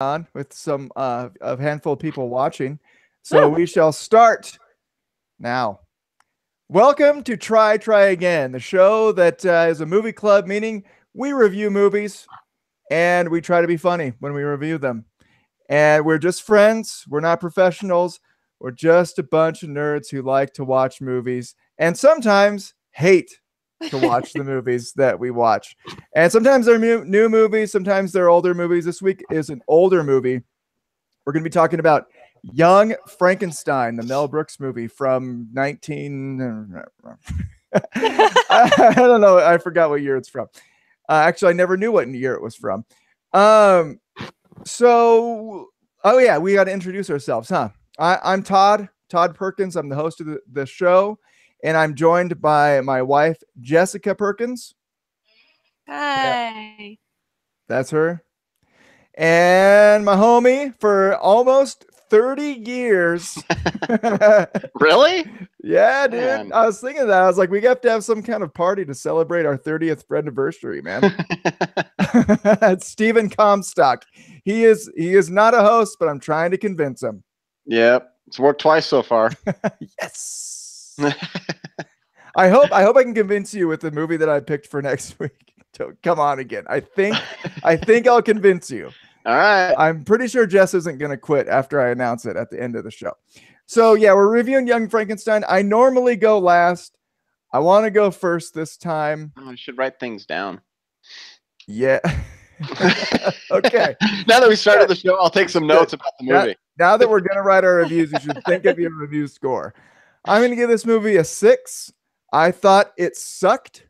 on with some a handful of people watching. So we shall start now. Welcome to Try Again, the show that is a movie club, meaning we review movies and we try to be funny when we review them. And we're just friends. We're not professionals. We're just a bunch of nerds who like to watch movies and sometimes hate to watch the movies that we watch. And sometimes they're new movies, sometimes they're older movies. This week is an older movie. We're going to be talking about Young Frankenstein, the Mel Brooks movie from 19 I don't know, I forgot what year it's from. Actually, I never knew what year it was from. So oh yeah, we got to introduce ourselves, huh? I'm Todd Perkins. I'm the host of the show. And I'm joined by my wife, Jessica Perkins. Hi. That's her. And my homie for almost 30 years. Really? Yeah, dude. Man. I was thinking that. I was like, we have to have some kind of party to celebrate our 30th anniversary, man. It's Stephen Comstock. He is not a host, but I'm trying to convince him. Yep. It's worked twice so far. Yes. I hope I can convince you with the movie that I picked for next week to come on again. I think I'll convince you. All right. I'm pretty sure Jess isn't going to quit after I announce it at the end of the show. So yeah, we're reviewing Young Frankenstein. I normally go last. I want to go first this time. I should write things down. Yeah. Okay. Now that we started the show, I'll take some notes about the movie. Now that we're going to write our reviews, you should think of your review score. I'm going to give this movie a 6. I thought it sucked,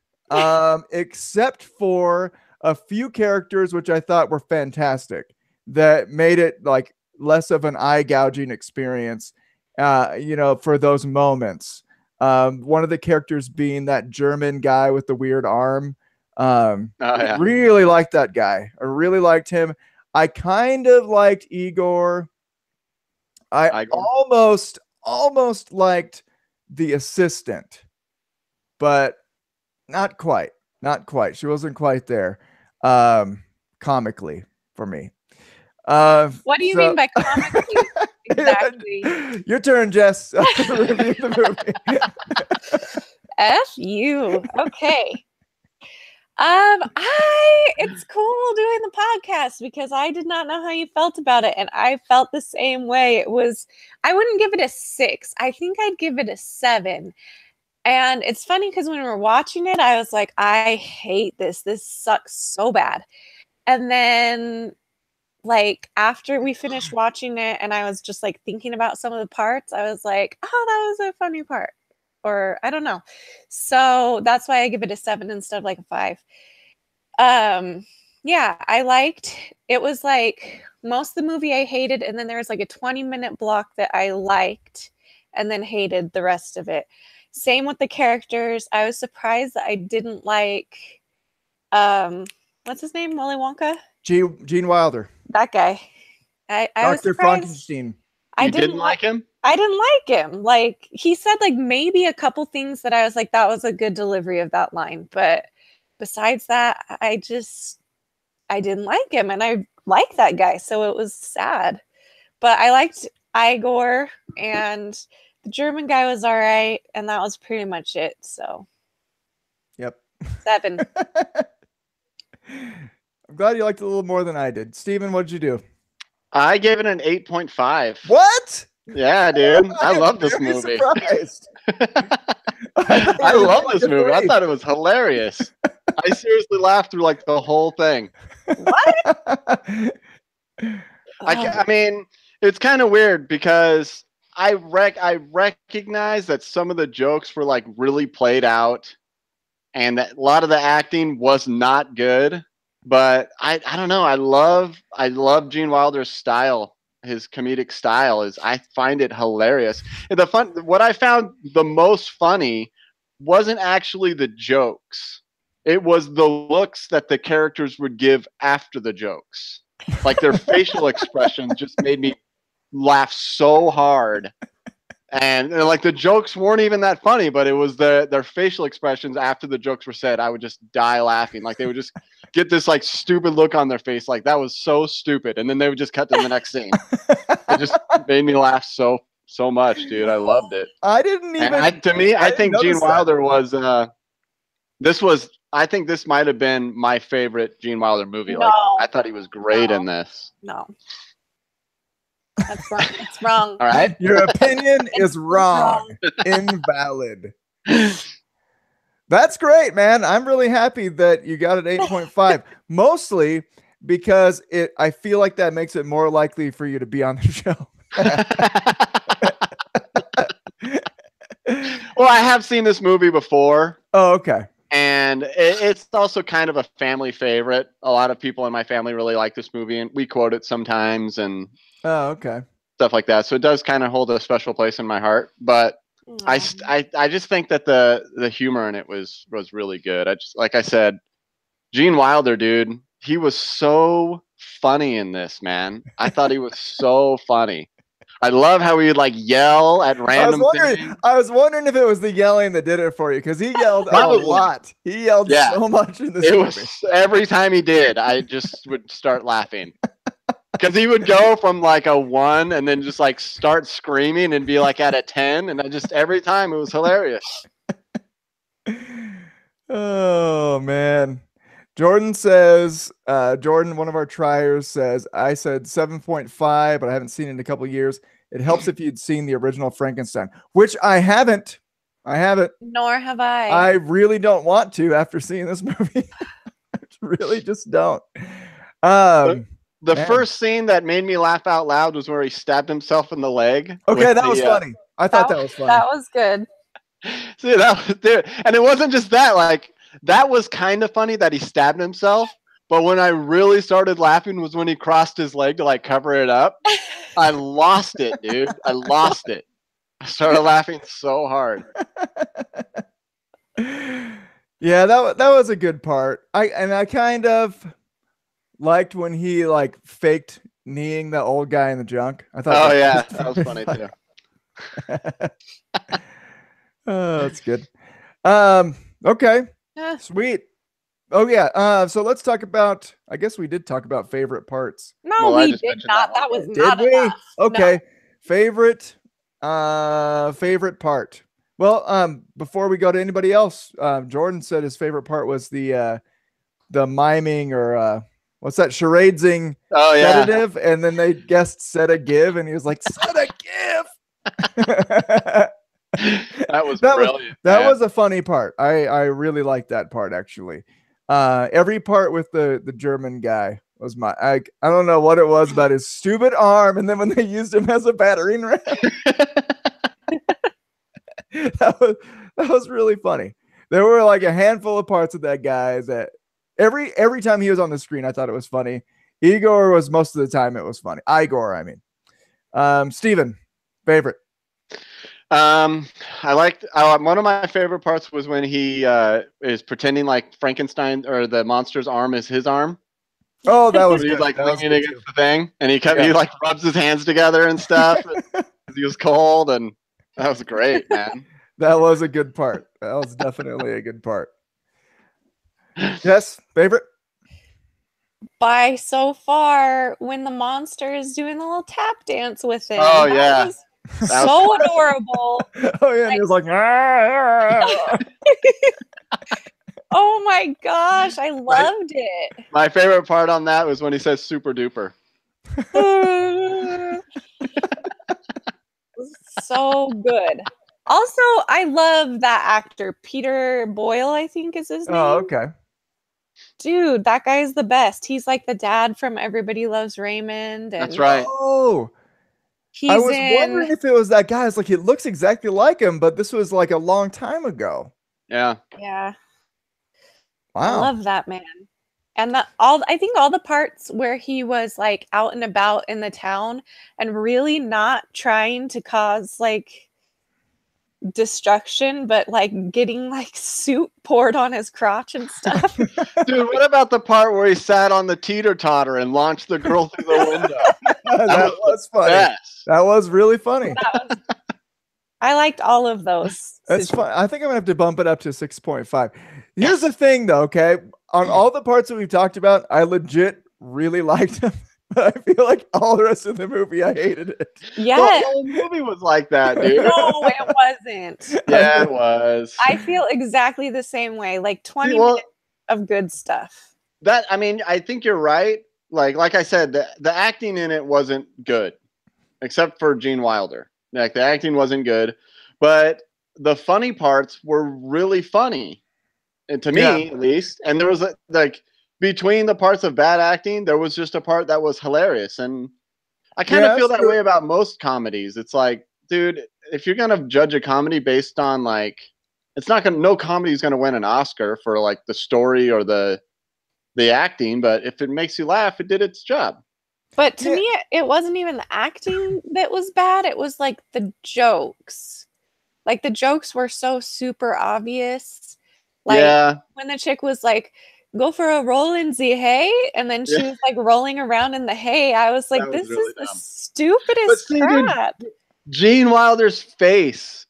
except for a few characters, which I thought were fantastic, that made it like less of an eye gouging experience, for those moments. One of the characters being that German guy with the weird arm. Yeah. Really liked that guy. I really liked him. I kind of liked Igor. I almost liked the assistant, but not quite. She wasn't quite there, comically for me. What do you mean by comically? Exactly. Your turn, Jess. Review the movie. F you. Okay. It's cool doing the podcast because I did not know how you felt about it, and I felt the same way. I wouldn't give it a 6. I think I'd give it a 7. And it's funny because when we were watching it, I was like, I hate this. This sucks so bad. And then, like, after we finished watching it and I was just like thinking about some of the parts, I was like, oh, that was a funny part. Or I don't know. So that's why I give it a 7 instead of like a 5. Yeah, I liked it. Was like most of the movie I hated, and then there was like a 20-minute block that I liked and then hated the rest of it. Same with the characters. I was surprised that I didn't like what's his name? Willy Wonka? Gene Wilder. That guy. I was Dr. Frankenstein. You didn't like him? I didn't like him. Like, he said like maybe a couple things that I was like, that was a good delivery of that line. But besides that, I didn't like him, and I like that guy. So it was sad. But I liked Igor, and the German guy was all right. And that was pretty much it. So. Yep. 7. I'm glad you liked it a little more than I did. Steven, what did you do? I gave it an 8.5. What? Yeah, dude. I love this movie. Surprised. I love this movie. I thought it was hilarious. I seriously laughed through like the whole thing. What? I mean, it's kind of weird because I recognize that some of the jokes were like really played out, and that a lot of the acting was not good. But I don't know. I love Gene Wilder's style. His comedic style I find it hilarious. And what I found the most funny wasn't actually the jokes. It was the looks that the characters would give after the jokes. Like their facial expressions just made me laugh so hard. And like the jokes weren't even that funny, but it was their facial expressions after the jokes were said. I would just die laughing. Like they would just get this like stupid look on their face, like that was so stupid, and then they would just cut to the next scene. It just made me laugh so much, dude. I loved it. I didn't even. I think Gene Wilder was. I think this might have been my favorite Gene Wilder movie. No. Like I thought he was great in this. No. That's wrong. It's wrong. All right. Your opinion is wrong. Invalid. That's great, man. I'm really happy that you got it 8.5. Mostly because I feel like that makes it more likely for you to be on the show. Well, I have seen this movie before. Oh, okay. And it's also kind of a family favorite. A lot of people in my family really like this movie, and we quote it sometimes and okay, stuff like that. So it does kind of hold a special place in my heart. But I just think that the humor in it was really good. Like I said, Gene Wilder, dude, he was so funny in this, man. I thought he was so funny. I love how he would like yell at random things. I was wondering if it was the yelling that did it for you, because he yelled a lot. He yelled so much in this movie. Every time he did, I just would start laughing. Because he would go from like a 1 and then just like start screaming and be like at a 10. And every time it was hilarious. Oh, man. Jordan says, one of our triers says, I said 7.5, but I haven't seen it in a couple of years. It helps if you'd seen the original Frankenstein, which I haven't. Nor have I. I really don't want to after seeing this movie. I really just don't. The first scene that made me laugh out loud was where he stabbed himself in the leg. Okay, that was funny. I thought that was funny. That was good. See, that was there. And it wasn't just that, like, that was kind of funny that he stabbed himself. But when I really started laughing was when he crossed his leg to like cover it up. I lost it, dude. I lost it. I started laughing so hard. Yeah, that was a good part. I kind of liked when he like faked kneeing the old guy in the junk. I thought. Oh yeah, that was funny too. Oh, that's good. Okay. Sweet. Oh yeah. So let's talk about. I guess we did talk about favorite parts. No, we did not. That was not enough. Okay. No. Favorite part. Well, before we go to anybody else, Jordan said his favorite part was the miming or what's that, charadesing sedative, and then they guessed set a give, and he was like, set a give. That was brilliant. That was a funny part. I really liked that part actually. Every part with the German guy was I don't know what it was about his stupid arm, and then when they used him as a battering ram. that was really funny. There were like a handful of parts of that guy that every time he was on the screen, I thought it was funny. Igor was most of the time it was funny. Igor, I mean. Steven, favorite. I liked one of my favorite parts was when he is pretending like Frankenstein or the monster's arm is his arm. Oh, that was he's like leaning against the thing, and he like rubs his hands together and stuff. He was cold, and that was great, man. That was a good part. That was definitely a good part. Yes, favorite? By so far, when the monster is doing the little tap dance with him. Oh, yeah. That so adorable. Oh, yeah. And he was like, oh my gosh. I loved it. My favorite part on that was when he says super duper. So good. Also, I love that actor, Peter Boyle, I think is his name. Oh, okay. Dude, that guy's the best. He's like the dad from Everybody Loves Raymond. And that's right. Oh, I was wondering if it was that guy. It's like, it looks exactly like him, but this was like a long time ago. Yeah. Yeah. Wow. I love that man. And I think all the parts where he was like out and about in the town and really not trying to cause like destruction, but like getting like soup poured on his crotch and stuff. Dude, what about the part where he sat on the teeter-totter and launched the girl through the window? That was funny. That was really funny. I liked all of those. That's fine. I think I'm gonna have to bump it up to 6.5. Here's the thing, though. Okay, on all the parts that we've talked about, I legit really liked them. But I feel like all the rest of the movie, I hated it. Yeah. The whole movie was like that, dude. No, it wasn't. Yeah, it was. I feel exactly the same way. Like 20 minutes of good stuff. I mean, I think you're right. Like I said, the acting in it wasn't good, except for Gene Wilder. Like the acting wasn't good, but the funny parts were really funny, and to me at least. And there was like between the parts of bad acting, there was just a part that was hilarious. And I kind of feel that way about most comedies. It's like, dude, if you're gonna judge a comedy based on like, it's not gonna, no comedy is gonna win an Oscar for like the story or the acting, but if it makes you laugh, it did its job. But to me, it wasn't even the acting that was bad. It was like the jokes. Like the jokes were so super obvious. Like when the chick was like, go for a roll in the hay, and then she was like rolling around in the hay. I was like, this is the stupidest crap. Dude, Gene Wilder's face,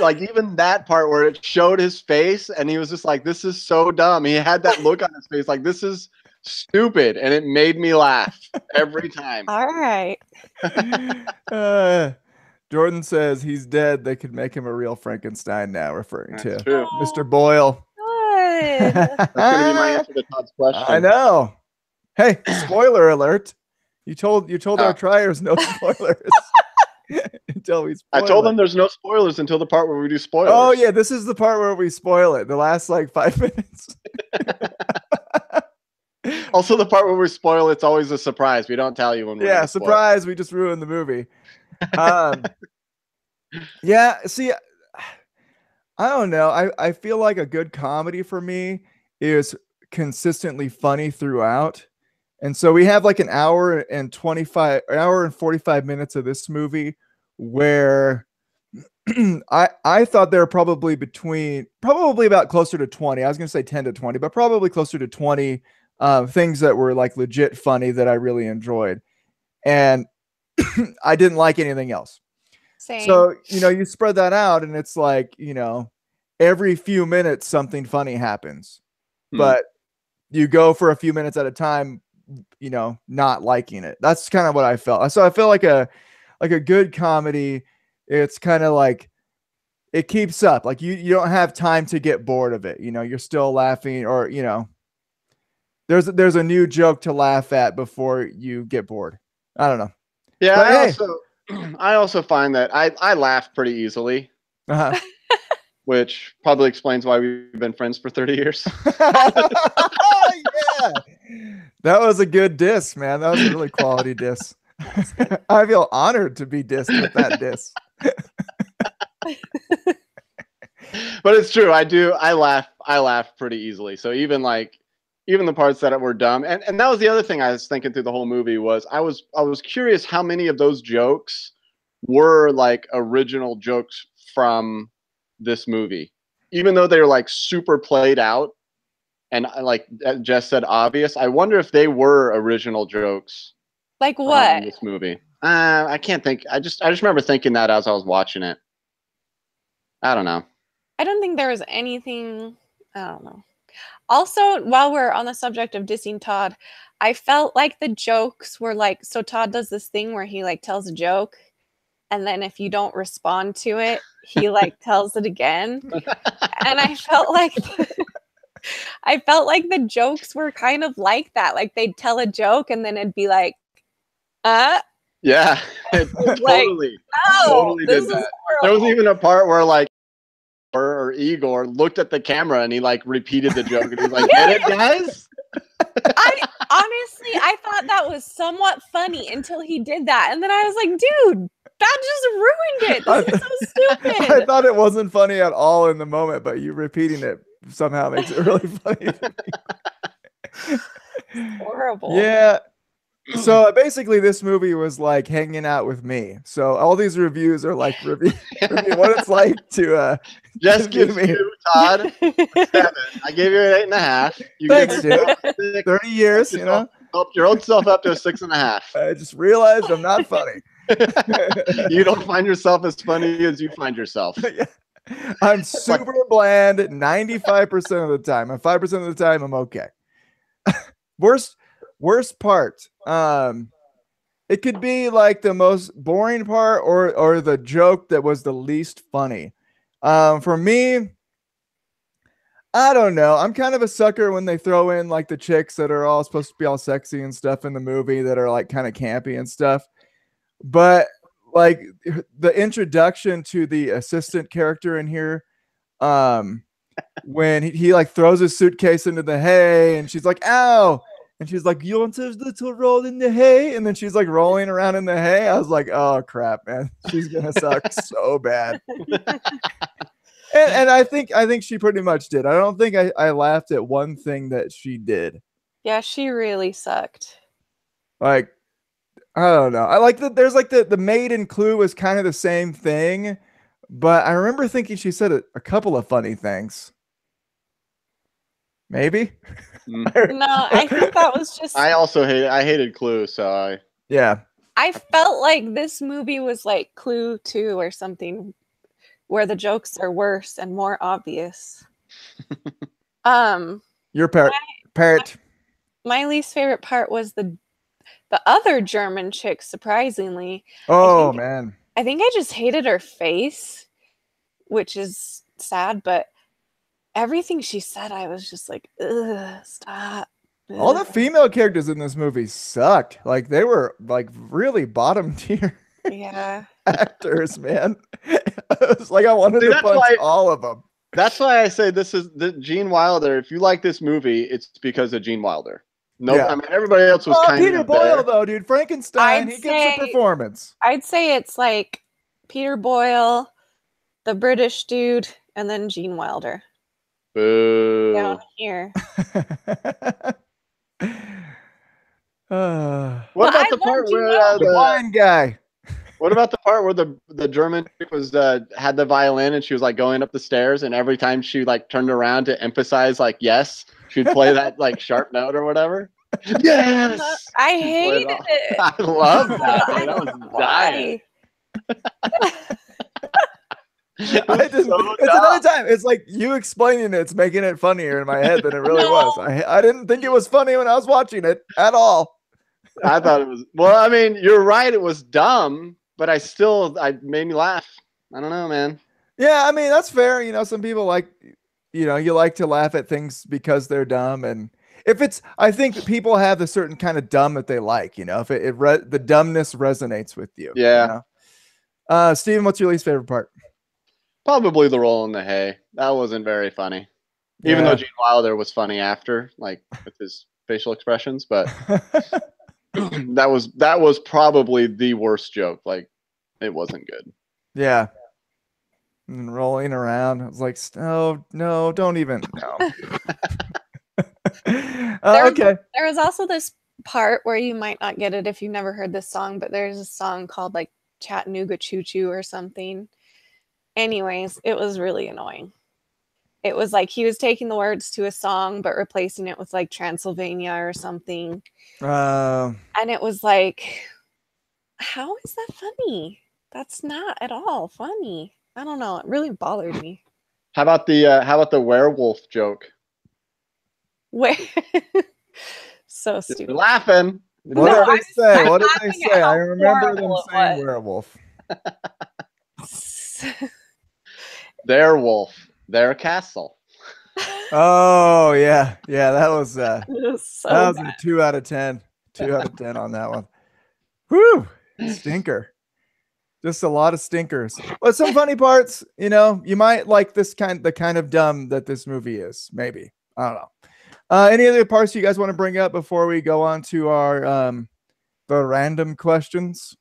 like even that part where it showed his face and he was just like, this is so dumb. He had that look on his face like, this is stupid, and it made me laugh every time. All right. Jordan says he's dead. They could make him a real Frankenstein now, referring to Mr. Boyle. Good. That's going to be my answer to Todd's question. I know. Hey, spoiler alert. You told our triers no spoilers. Until we spoil I told them there's no spoilers until the part where we do spoilers. Oh yeah, this is the part where we spoil it. The last like 5 minutes. Also, the part where we spoil it's always a surprise. We don't tell you when we're surprise. We just ruined the movie. Yeah, see, I don't know. I feel like a good comedy for me is consistently funny throughout. And so we have like an hour and 45 minutes of this movie where I thought they were probably about closer to 20. I was going to say 10 to 20, but probably closer to 20 things that were like legit funny that I really enjoyed. And I didn't like anything else. Same. So, you spread that out and it's like, every few minutes something funny happens. But you go for a few minutes at a time, not liking it. That's kind of what I felt. So I feel like a good comedy, it's kind of like it keeps up. Like you don't have time to get bored of it. You're still laughing, or there's a new joke to laugh at before you get bored. I don't know. Yeah, I also find that I laugh pretty easily. Uh-huh. Which probably explains why we've been friends for 30 years. Yeah. That was a good diss, man. That was a really quality diss. I feel honored to be dissed with that diss. But it's true. I laugh pretty easily. So even the parts that were dumb. And that was the other thing I was thinking through the whole movie was I was curious how many of those jokes were like original jokes from this movie, even though they're like super played out and like Jess said obvious. I wonder if they were original jokes. Like what? This movie. I can't think. I just remember thinking that as I was watching it. I don't know. I don't think there was anything. I don't know. Also, while we're on the subject of dissing Todd, I felt like the jokes were like, so Todd does this thing where he like tells a joke, and then if you don't respond to it, he like tells it again. And I felt like the jokes were kind of like that. Like they'd tell a joke and then it'd be like, yeah, totally. Totally did that. There was even a part where like or Igor looked at the camera and he like repeated the joke and he's like, get it, guys? I thought that was somewhat funny until he did that. And then I was like, dude, that just ruined it. This is so stupid. I thought it wasn't funny at all in the moment, but you repeating it somehow makes it really funny to me. Horrible. Yeah. So basically this movie was like hanging out with me. So all these reviews are like review what it's like to just give me Todd 7. I gave you an 8.5. You Thanks, dude. 30 years, help your own self up to a 6.5. I just realized I'm not funny. You don't find yourself as funny as you find yourself. Yeah. I'm super bland 95% of the time, and 5% of the time I'm okay. Worst part. It could be like the most boring part or the joke that was the least funny. For me, I don't know. I'm kind of a sucker when they throw in like the chicks that are all supposed to be all sexy and stuff in the movie that are like kind of campy and stuff. But like the introduction to the assistant character in here, when he like throws his suitcase into the hay and she's like, ow. And she's like, you want a little roll in the hay? And then she's like rolling around in the hay. I was like, oh crap, man. She's gonna suck so bad. And I think she pretty much did. I don't think I laughed at one thing that she did. Yeah, she really sucked. Like, I don't know. I like that there's like the maid in Clue was kind of the same thing, but I remember thinking she said a couple of funny things. Maybe. No, I think that was just. I also hated Clue, so yeah. I felt like this movie was like Clue 2 or something, where the jokes are worse and more obvious. Your parrot. My least favorite part was the other German chick, surprisingly. Oh, man. I think I just hated her face, which is sad, but everything she said, I was just like, ugh, stop. Ugh. All the female characters in this movie sucked. Like, they were like really bottom tier. Yeah. Actors, man. It was like I wanted to punch all of them. That's why I say this is the Gene Wilder. If you like this movie, it's because of Gene Wilder. No, Yeah. I mean everybody else was kind Peter of Boyle, there. though, dude. Frankenstein, he gives a performance. I'd say it's like Peter Boyle, the British dude, and then Gene Wilder. Boo. Down here. What about the part where the blind guy? What about the part where the German chick was had the violin and she was like going up the stairs, and every time she like turned around to emphasize like yes, she'd play that like sharp note or whatever. Yes, I hated it. I love that. Man. I was dying. It's another time. It's like you explaining it's making it funnier in my head than it really was. I didn't think it was funny when I was watching it at all. I thought it was. Well, I mean, you're right. It was dumb, but I made me laugh. I don't know, man. Yeah, I mean that's fair. You know, some people like, you like to laugh at things because they're dumb, and if it's, I think that people have a certain kind of dumb that they like. You know, if the dumbness resonates with you. Yeah. You know? Steven, what's your least favorite part? Probably the roll in the hay. That wasn't very funny. Even though Gene Wilder was funny after, like with his facial expressions, but that was probably the worst joke. Like it wasn't good. Yeah. And rolling around. I was like, no, don't even. No. Okay. There was also this part where you might not get it if you never heard this song, but there's a song called like Chattanooga Choo Choo or something. Anyways, it was really annoying. It was like he was taking the words to a song but replacing it with like Transylvania or something. And it was like, how is that funny? That's not at all funny. I don't know. It really bothered me. How about the werewolf joke? So stupid. You're laughing. What did they say? What did they say? I remember them saying werewolf. Their wolf, their castle. Oh yeah, that was so that was a 2 out of 10. 2 out of 10 on that one. Whew, stinker. Just a lot of stinkers. But some funny parts. You might like the kind of dumb that this movie is. Maybe, I don't know. Any other parts you guys want to bring up before we go on to our the random questions?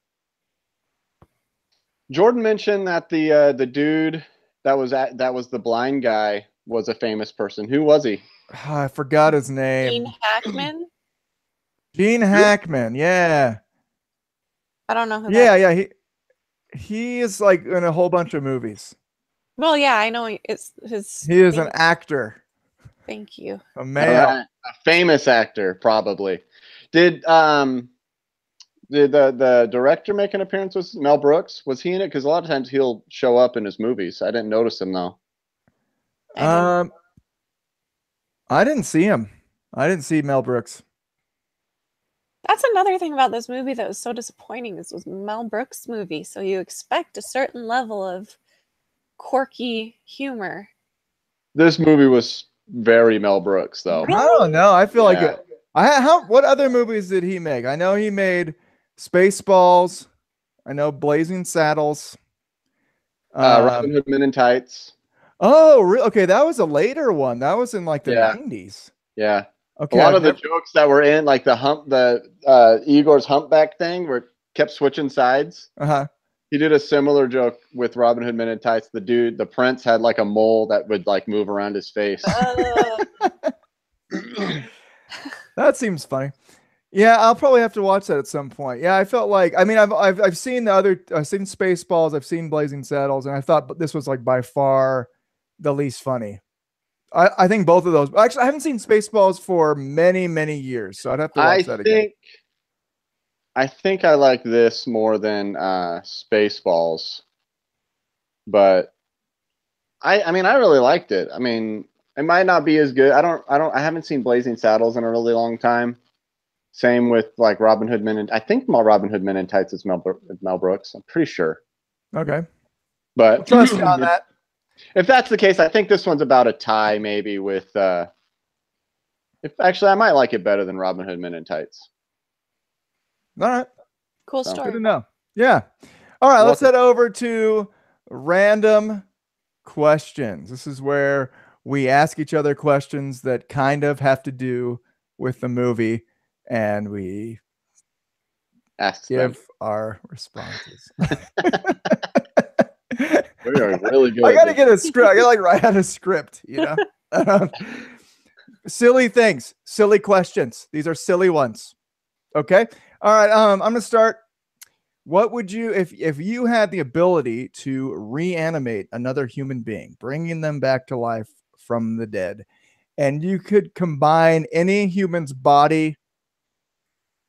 Jordan mentioned that the dude that was the blind guy was a famous person. Who was he? I forgot his name. Gene Hackman. Gene Hackman. Yeah. I don't know who. Yeah. He is like in a whole bunch of movies. Well, yeah, I know it's his. He is an actor. Thank you. A male. A famous actor, probably. Did Did the director make an appearance? Was Mel Brooks? Was he in it? Because a lot of times he'll show up in his movies. I didn't notice him though. I didn't see him. I didn't see Mel Brooks. That's another thing about this movie that was so disappointing. This was Mel Brooks' movie, so you expect a certain level of quirky humor. This movie was very Mel Brooks though. Really? I don't know. I feel like Yeah. what other movies did he make? I know he made Spaceballs. I know Blazing Saddles. Robin Hood Men in Tights. Oh, okay. That was a later one. That was in like the Yeah. 90s. Yeah. Okay. A lot of the jokes that were in like the Igor's humpback thing where it kept switching sides. Uh-huh. He did a similar joke with Robin Hood Men in Tights. The prince had like a mole that would like move around his face. That seems funny. Yeah, I'll probably have to watch that at some point. Yeah, I felt like I've seen I've seen Spaceballs, I've seen Blazing Saddles, and I thought this was like by far the least funny. I think both of those. Actually, I haven't seen Spaceballs for many, many years, so I'd have to watch that again. I think I like this more than Spaceballs, but I mean I really liked it. I mean it might not be as good. I haven't seen Blazing Saddles in a really long time. Same with like Robin Hood Men, and I think Robin Hood Men in Tights is Mel Brooks. I'm pretty sure. Okay, but we'll trust you on that. If that's the case, I think this one's about a tie, maybe with. If actually, I might like it better than Robin Hood Men in Tights. All right, Cool So, story. good to know. Yeah. All right, let's head over to random questions. This is where we ask each other questions that kind of have to do with the movie, and we give our responses. We are really good. I gotta get a script. I gotta like write out a script, you know. Silly things, silly questions. These are silly ones. Okay. All right. I'm gonna start. What would you, if you had the ability to reanimate another human being, bringing them back to life from the dead, and you could combine any human's body?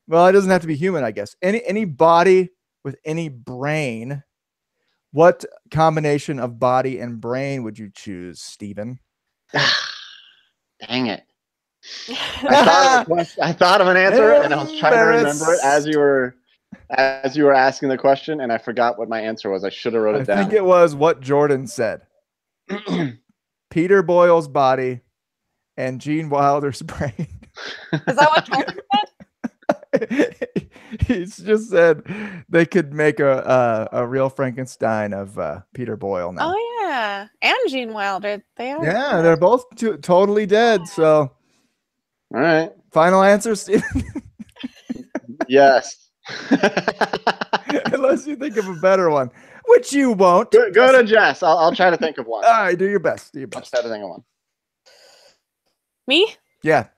Well, it doesn't have to be human, I guess. Any body with any brain. What combination of body and brain would you choose, Stephen? Dang it. I thought of an answer and I was trying to remember it as you were asking the question, and I forgot what my answer was. I should have wrote it down. I think it was what Jordan said. Peter Boyle's body and Gene Wilder's brain. Is that what Jordan said? He's just said they could make a real Frankenstein of Peter Boyle now. Oh yeah, and Gene Wilder. They are. Yeah, they're both totally dead. So, all right. Final answer, Stephen. Yes. Unless you think of a better one, which you won't. Go to Jess. I'll try to think of one. All right, do your best. Do your best. I'll try to think of one. Me? Yeah.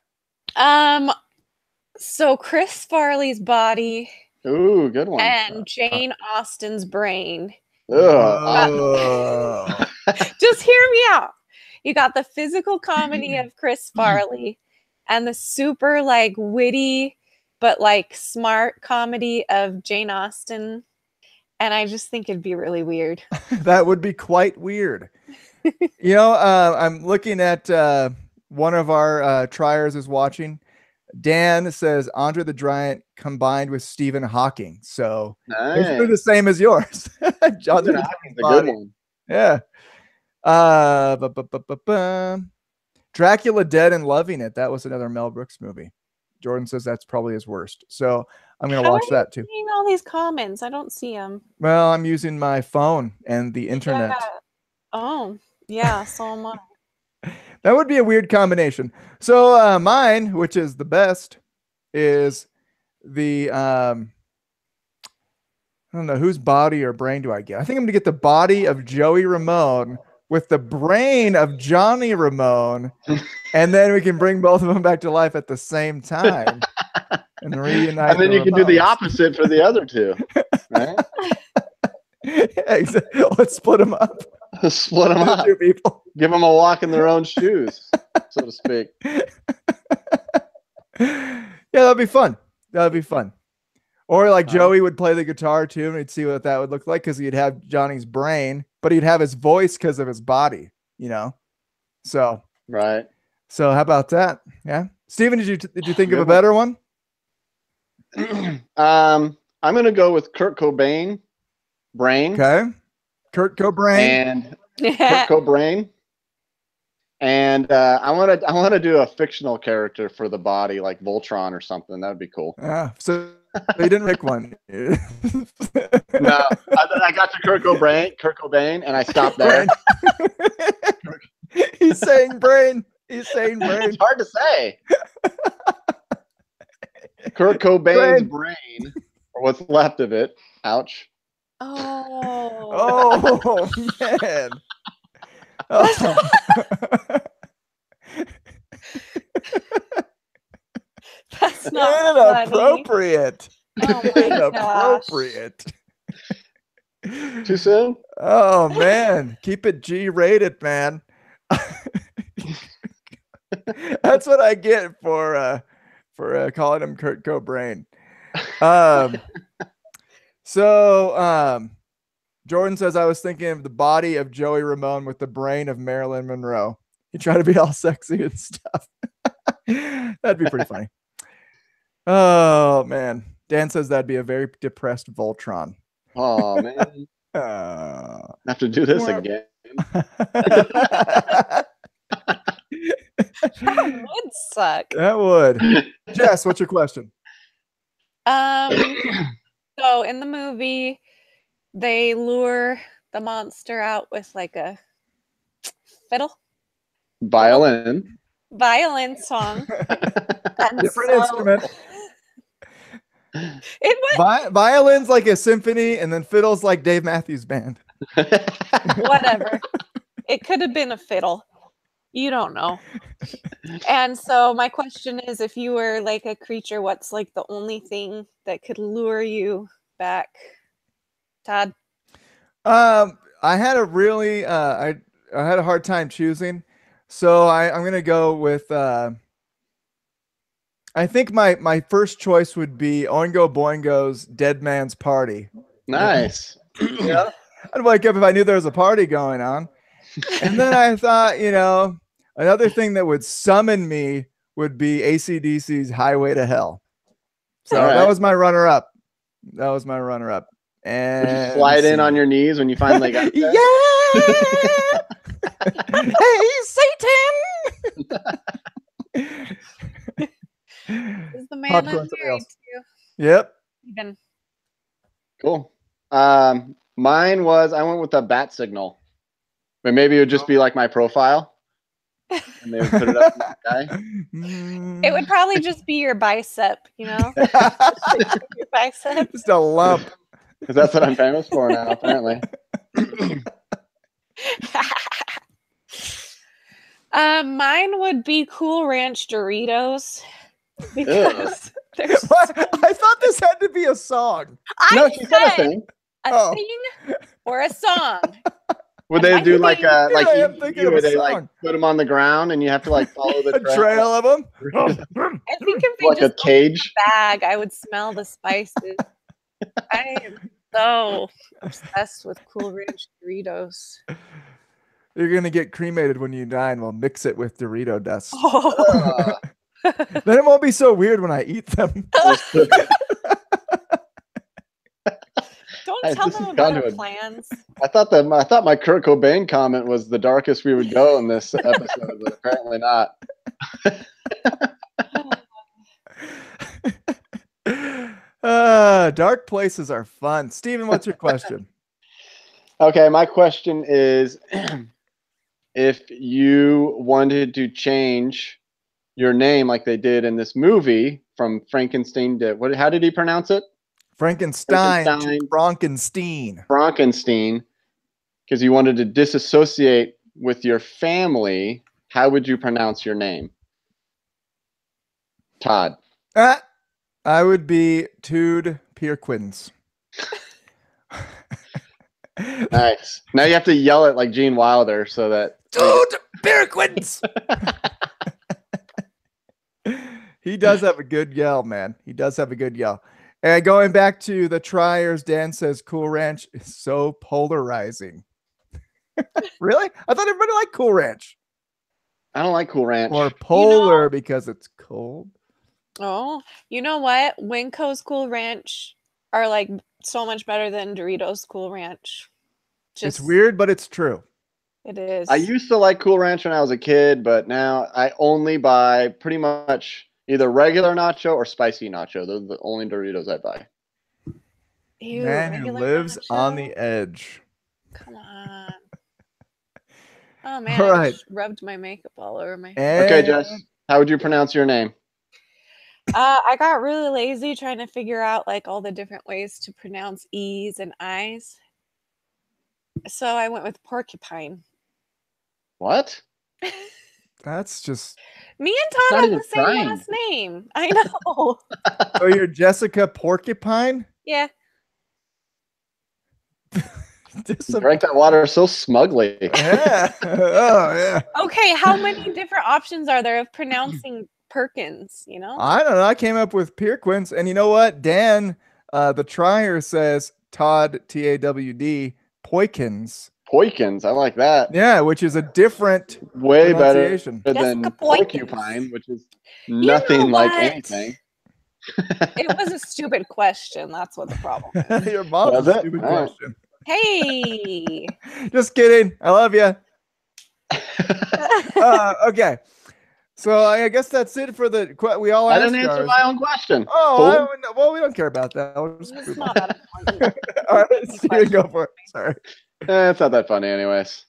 So Chris Farley's body. Ooh, good one. And Jane Austen's brain. Oh. Just hear me out. You got the physical comedy of Chris Farley and the super like witty but like smart comedy of Jane Austen. And I just think it'd be really weird. That would be quite weird. You know, I'm looking at one of our triers is watching. Dan says Andre the Giant combined with Stephen Hawking. So it's the same as yours. Stephen Hawking's a good one. Yeah. Dracula Dead and Loving It. That was another Mel Brooks movie. Jordan says that's probably his worst. So I'm going to watch that too. Seeing all these comments, I don't see them. Well, I'm using my phone and the internet. Yeah. Oh, yeah. So am I. That would be a weird combination. So mine, which is the best, is the I don't know, whose body or brain do I get? I think I'm gonna get the body of Joey Ramone with the brain of Johnny Ramone, and then we can bring both of them back to life at the same time and reunite. And then you can do the opposite for the other two, right? Yeah, exactly. Let's split them up. Split them up. Two people. Give them a walk in their own shoes, so to speak. Yeah, that'd be fun. That'd be fun. Or like Joey would play the guitar too, and he'd see what that would look like because he'd have Johnny's brain, but he'd have his voice because of his body, you know. So Right. So how about that? Yeah, Steven, did you think of a Good better one? I'm gonna go with Kurt Cobain, Brain, Okay, Kurt Cobain. and Kurt Cobain. And I want to do a fictional character for the body, like Voltron or something. That would be cool. Yeah, so you didn't pick one. No, I got to Kurt Cobain, and I stopped there. He's saying brain. He's saying brain. It's hard to say. Kurt Cobain's brain, or what's left of it. Ouch. Oh. Oh man. Oh. That's not funny. Inappropriate. Oh my Inappropriate. Too soon? Oh man, keep it G-rated, man. That's what I get for calling him Kurt Cobain. Jordan says, I was thinking of the body of Joey Ramone with the brain of Marilyn Monroe. He tried to be all sexy and stuff. That'd be pretty funny. Oh man, Dan says that'd be a very depressed Voltron. Oh man, I have to do this again. That would suck. That would. Jess, what's your question? So in the movie, they lure the monster out with like a Violin song. Different instrument. It was Violin's like a symphony, and then fiddle's like Dave Matthews Band. whatever. It could have been a fiddle. You don't know. And so my question is, if you were like a creature, what's like the only thing that could lure you back? Todd? I had a really I had a hard time choosing. So I'm gonna go with I think my first choice would be Oingo Boingo's Dead Man's Party. Nice. Yeah. I'd wake up if I knew there was a party going on. And then I thought, another thing that would summon me would be AC/DC's Highway to Hell. So that was my runner-up. And would you slide in on your knees when you finally got there? Yeah! Hey, Satan! Is the man Popcorn, I'm somebody married else. to? Yep. Even. Cool. Mine was, I went with the bat signal. But maybe it would just be like my profile. And they would put it up in the sky. It would probably just be your bicep, your bicep. Just a lump. Because that's what I'm famous for now, apparently. Mine would be Cool Ranch Doritos. Because there's What? I thought this had to be a song. No, she said a thing. A thing or a song. Would they do like I am thinking of a where they song. like put them on the ground and you have to like follow the A trail of them. I think if they like a just cage? bag, I would smell the spices. I am so obsessed with Cool Ranch Doritos. You're gonna get cremated when you die, and we'll mix it with Dorito dust. Oh. Then it won't be so weird when I eat them. Don't Hey, tell this them has about gone to our a- plans. I thought my Kurt Cobain comment was the darkest we would go in this episode, but apparently not. Dark places are fun. Steven, what's your question? Okay, my question is if you wanted to change your name like they did in this movie from Frankenstein to how did he pronounce it? Frankenstein to Frankenstein. Frankenstein, because you wanted to disassociate with your family, how would you pronounce your name? Todd. I would be Tude Pierquins. Nice. Now you have to yell it like Gene Wilder so that Tude Pierquins. He does have a good yell, man. He does have a good yell. And going back to the triers, Dan says Cool Ranch is so polarizing. Really? I thought everybody liked Cool Ranch. I don't like Cool Ranch. Or polar because it's cold. Oh, you know what? Winco's Cool Ranch are like so much better than Doritos Cool Ranch. It's weird, but it's true. It is. I used to like Cool Ranch when I was a kid, but now I only buy pretty much either regular nacho or spicy nacho. Those are the only Doritos I buy. Ew, Man who lives on the edge. Come on. Oh man, All right. I just rubbed my makeup all over my Okay, Jess, how would you pronounce your name? I got really lazy trying to figure out like all the different ways to pronounce E's and I's. So I went with porcupine. What? That's just... Me and Todd have the same last name. I know. So you're Jessica Porcupine? Yeah. You drank that water so smugly. Yeah. Oh, yeah. Okay, how many different options are there of pronouncing Perkins, you know? I don't know. I came up with Pierquins. And you know what? Dan, the trier, says Todd, T-A-W-D, Poikins. Poikins, I like that. Yeah, which is a different way better pronunciation. than porcupine, which is nothing like anything. It was a stupid question. That's what the problem is. Your mom's a stupid question. Hey. Just kidding. I love you. Okay. So I guess that's it for the we all. I didn't answer my own question. Oh, well, we don't care about that. It's not that important. All right, Steven, go for it. Sorry. It's not that funny, anyways.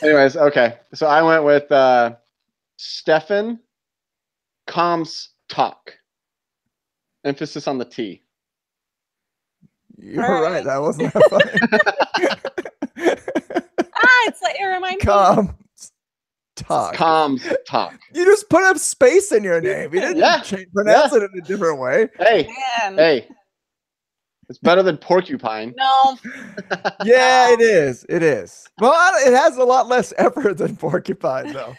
Okay. So I went with Stefan Comstock. Emphasis on the T. You're right. That wasn't that funny. It's like it reminds me. Comstock. You just put a space in your name. You didn't pronounce it in a different way. Hey. It's better than porcupine. No. Yeah, it is. It is. Well, it has a lot less effort than porcupine, though.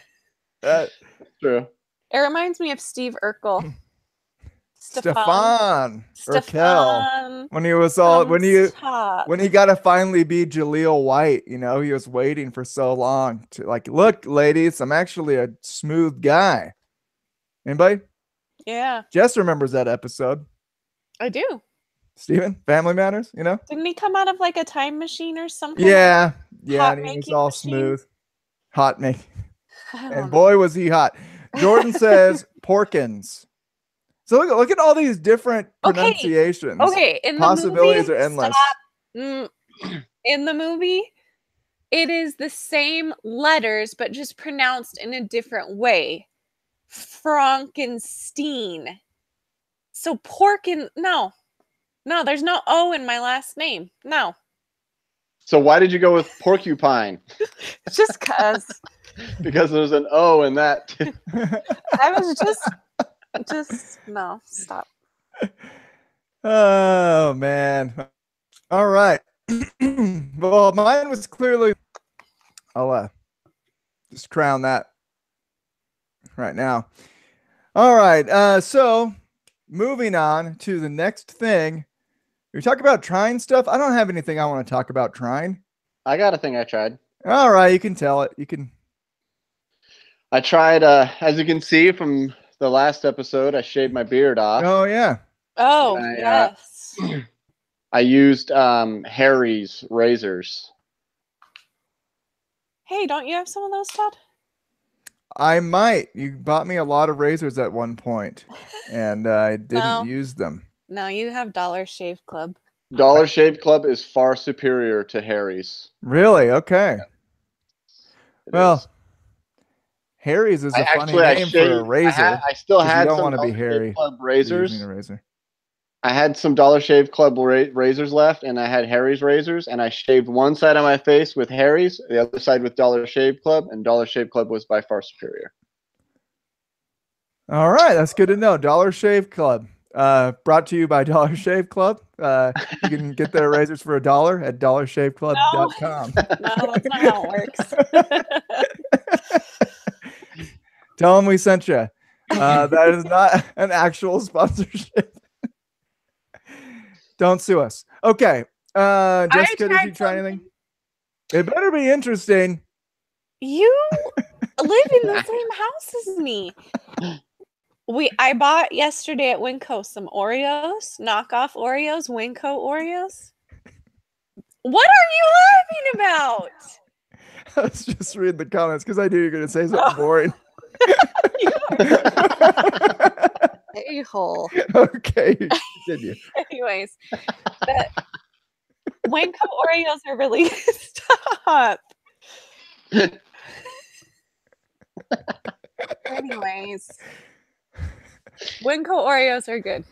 That's true. It reminds me of Steve Urkel. Stefan Urkel. When he was when he got to finally be Jaleel White, you know, he was waiting for so long to like, look, ladies, I'm actually a smooth guy. Anybody? Yeah. Jess remembers that episode. I do. Steven, Family Matters, you know? Didn't he come out of like a time machine or something? Yeah. Yeah, and he was all smooth. Hot making. And boy, was he hot. Jordan says Porkins. So look at all these different pronunciations. Okay, in the possibilities movie, are endless. In the movie, it is the same letters, but just pronounced in a different way. Frankenstein. So no, there's no O in my last name. No. So why did you go with porcupine? Just cause. Because there's an O in that. I was just no, stop. Oh man. All right. Well, mine was clearly I'll just crown that right now. All right. So moving on to the next thing. We talk about trying stuff. I don't have anything I want to talk about trying. I got a thing I tried. All right, you can tell it. I tried, as you can see from the last episode, I shaved my beard off. Oh, yeah. Oh, yes. I used Harry's razors. Hey, don't you have some of those, Todd? I might. You bought me a lot of razors at one point, and I didn't use them. No, you have Dollar Shave Club. Dollar Shave Club is far superior to Harry's. Really? Okay. Well, is. Harry's is a funny name for a razor. I still had some some Dollar Shave Club razors. A razor. I had some Dollar Shave Club razors left, and I had Harry's razors, and I shaved one side of my face with Harry's, the other side with Dollar Shave Club, and Dollar Shave Club was by far superior. All right, that's good to know. Dollar Shave Club. Brought to you by Dollar Shave Club. You can get their razors for $1 at dollarshaveclub.com. No, that's not how it works. Tell them we sent you. That is not an actual sponsorship. Don't sue us. Okay. Jessica, did tried you try anything? It better be interesting. You live in the same house as me. I bought yesterday at Winco some Oreos, knockoff Oreos, Winco Oreos. What are you laughing about? I was just reading the comments because I knew you were going to say something boring. A-hole. Okay, continue. Anyways, the Winco Oreos are really stop. Anyways, Winco Oreos are good.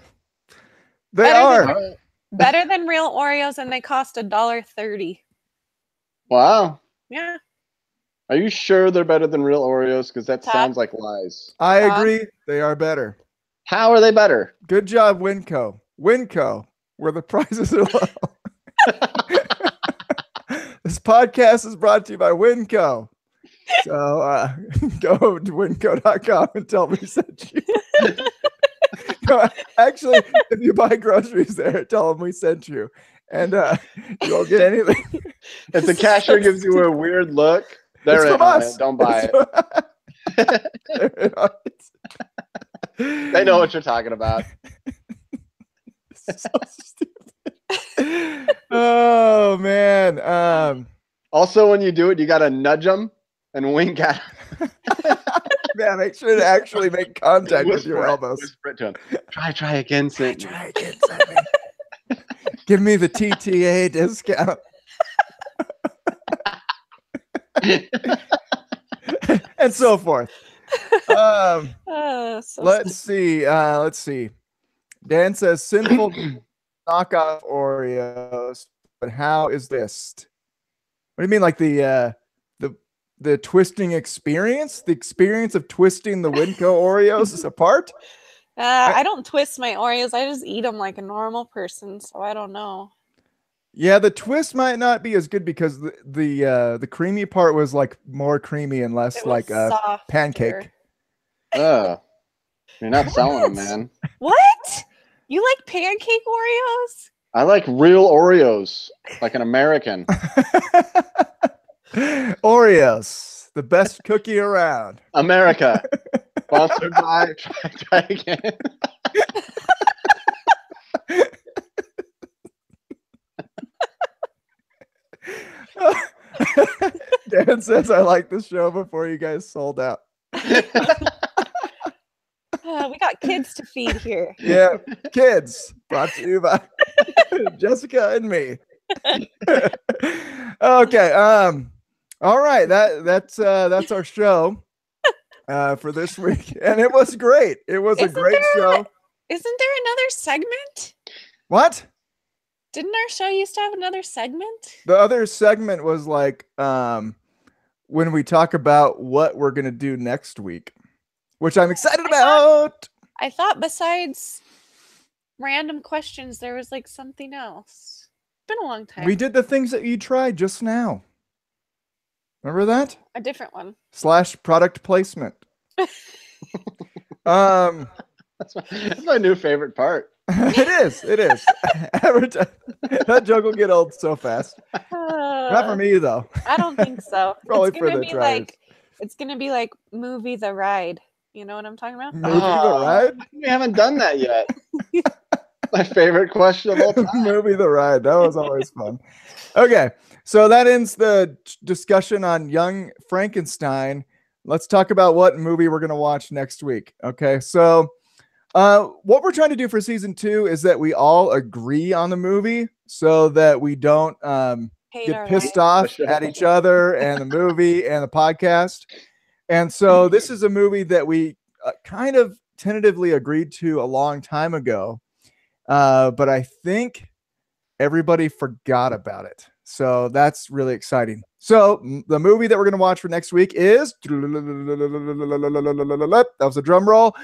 They are better than real Oreos, and they cost $1.30. Wow. Yeah. Are you sure they're better than real Oreos? Because that Todd? sounds like lies. I agree. They are better. How are they better? Good job, Winco. Winco, where the prices are low. This podcast is brought to you by Winco. So go to winco.com and tell me we sent you. No, actually, if you buy groceries there, tell them we sent you. And you won't get anything. If the cashier gives you a weird look, they're in on it. Don't buy it. They know what you're talking about. So stupid. Oh man. Also, when you do it, you gotta nudge them and wink at them. Yeah, make sure to actually make contact with your elbows. Whisper it to them. Try again, Cindy. Try again, Cindy. Give me the TTA discount. And so forth. Let's see. Dan says sinful knockoff Oreos, but how is this? What do you mean, like the twisting experience? The experience of twisting the Winco Oreos apart? I don't twist my Oreos. I just eat them like a normal person, so I don't know. Yeah, the twist might not be as good because the creamy part was like more creamy and less like a pancake. You're not selling them, man. What? You like pancake Oreos? I like real Oreos, like an American. Oreos, the best cookie around. America. Sponsored by Try Again. Dan says, I like the show before you guys sold out. We got kids to feed here. Yeah, kids. Brought to you by Jessica and me. Okay. All right. That's our show for this week, and it was great. It was a great show. Isn't there another segment? What? Didn't our show used to have another segment? The other segment was like when we talk about what we're gonna do next week, which I'm excited about. I thought besides random questions, there was like something else. It's been a long time. We did the things that you tried just now. Remember that? A different one. / product placement. That's my new favorite part. It is. That joke will get old so fast. Not for me though. I don't think so. Probably for the tryers. It's gonna be like movie The Ride. You know what I'm talking about? Movie The Ride? We haven't done that yet. My favorite question of all time. Movie The Ride. That was always fun. Okay, so that ends the discussion on Young Frankenstein. Let's talk about what movie we're going to watch next week. Okay, so what we're trying to do for season 2 is that we all agree on the movie so that we don't get pissed off at each other and the movie and the podcast. And so this is a movie that we kind of tentatively agreed to a long time ago, but I think everybody forgot about it. So that's really exciting. So the movie that we're going to watch for next week is, that was a drum roll,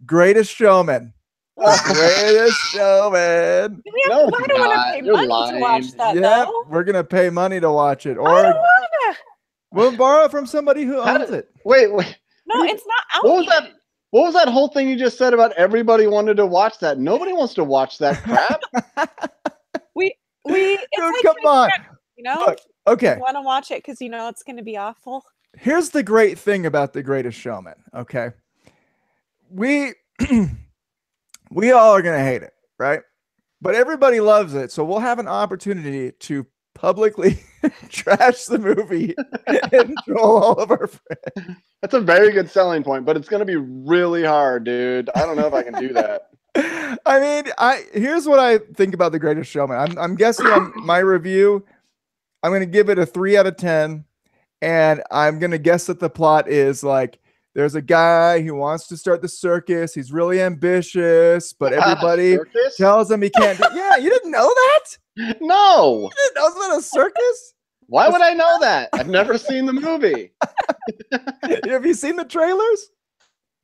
Greatest Showman. Greatest Showman. I don't want to pay money to watch that, though. We're going to pay money to watch it. Or I don't want to. We'll borrow it from somebody who owns it. Wait. No, it's not out What What was that whole thing you just said about everybody wanted to watch that? Nobody wants to watch that crap. It's Dude, like come on. you know, Look, okay. you want to watch it because you know it's going to be awful. Here's the great thing about The Greatest Showman. Okay, we we all are gonna hate it, right? But everybody loves it, so we'll have an opportunity to publicly trash the movie and troll all of our friends. That's a very good selling point, but it's going to be really hard, dude. I don't know if I can do that. I mean, here's what I think about The Greatest Showman. I'm guessing on my review, I'm going to give it a 3 out of 10, and I'm going to guess that the plot is like there's a guy who wants to start the circus. He's really ambitious, but everybody tells him he can't. Yeah, you didn't know that? No. You didn't know that a circus? Why would I know that? I've never seen the movie. Have you seen the trailers?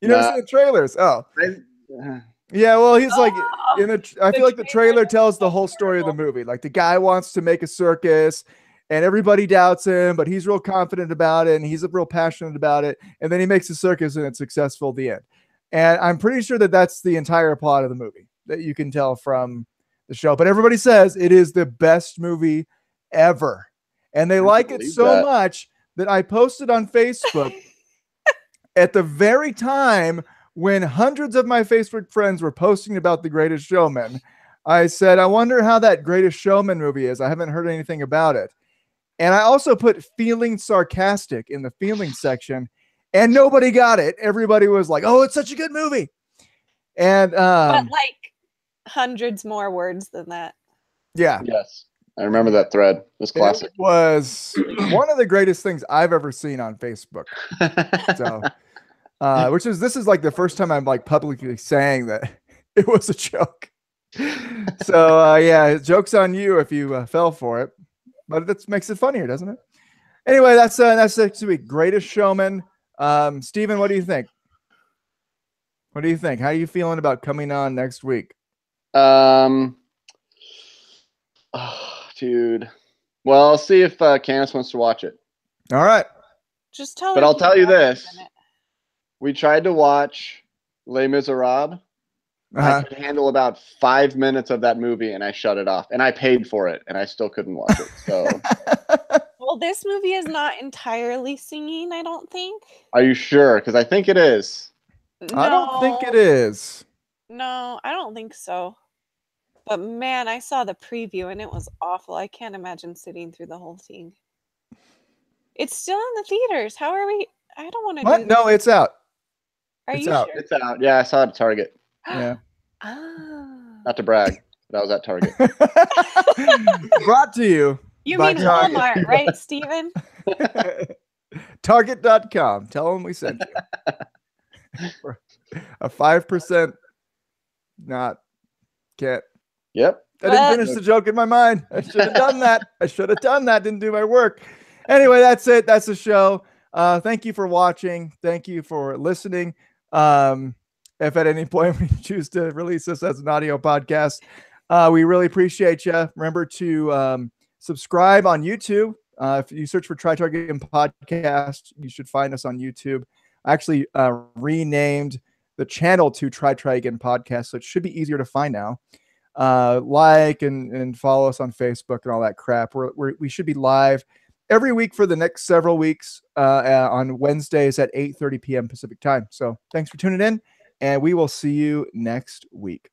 You never seen the trailers? Oh. I, Yeah, well, he's like in the. I feel like the trailer tells the whole story of the movie. Like the guy wants to make a circus, and everybody doubts him, but he's real confident about it, and he's real passionate about it. And then he makes a circus, and it's successful at the end. And I'm pretty sure that that's the entire plot of the movie that you can tell from the show. But everybody says it is the best movie ever, and they like it so much that I posted on Facebook at the very time when hundreds of my Facebook friends were posting about The Greatest Showman. I said, I wonder how that Greatest Showman movie is. I haven't heard anything about it. And I also put feeling sarcastic in the feeling section, and nobody got it. Everybody was like, oh, it's such a good movie. And but like hundreds more words than that. Yeah. Yes. I remember that thread. It was classic. It was one of the greatest things I've ever seen on Facebook. So this is like the first time I'm like publicly saying that it was a joke. So yeah, joke's on you if you fell for it, but that makes it funnier, doesn't it? Anyway, that's next week. Greatest Showman. Steven, what do you think? What do you think? How are you feeling about coming on next week? Dude. Well, I'll see if Candace wants to watch it. All right. Just tell her. But I'll tell you this. We tried to watch Les Miserables. I could handle about 5 minutes of that movie, and I shut it off. And I paid for it, and I still couldn't watch it. So, well, this movie is not entirely singing, I don't think. Are you sure? Because I think it is. No, I don't think it is. No, I don't think so. But man, I saw the preview, and it was awful. I can't imagine sitting through the whole thing. It's still in the theaters. How are we? I don't want to do this. No, it's out. Are it's you out. sure? It's out. Yeah, I saw it at Target. Yeah. Not to brag, but I was at Target. Brought to you. You mean Target. Walmart, right, Steven? Target.com. Tell them we sent you. A 5% not can't. Yep. I didn't finish the joke in my mind. I should have done that. Didn't do my work. Anyway, that's it. That's the show. Thank you for watching. Thank you for listening. If at any point we choose to release this as an audio podcast, we really appreciate you. Remember to subscribe on YouTube. If you search for Try Target Game Podcast, you should find us on YouTube. I actually renamed the channel to Try Again Podcast, so it should be easier to find now. Like and follow us on Facebook and all that crap. We should be live every week for the next several weeks on Wednesdays at 8:30 p.m. Pacific time. So thanks for tuning in, and we will see you next week.